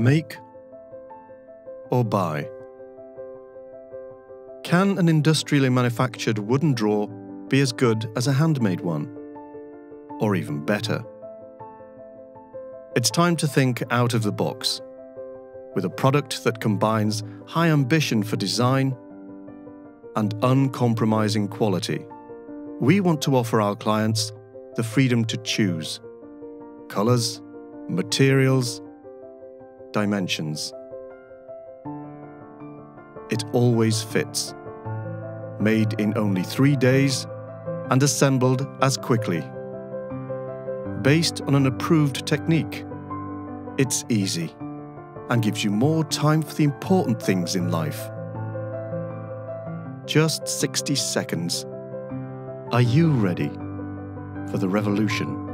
Make or buy? Can an industrially manufactured wooden drawer be as good as a handmade one? Or even better? It's time to think out of the box. With a product that combines high ambition for design and uncompromising quality, we want to offer our clients the freedom to choose colors, materials, dimensions. It always fits. Made in only 3 days and assembled as quickly. Based on an approved technique, it's easy and gives you more time for the important things in life. Just 60 seconds. Are you ready for the revolution?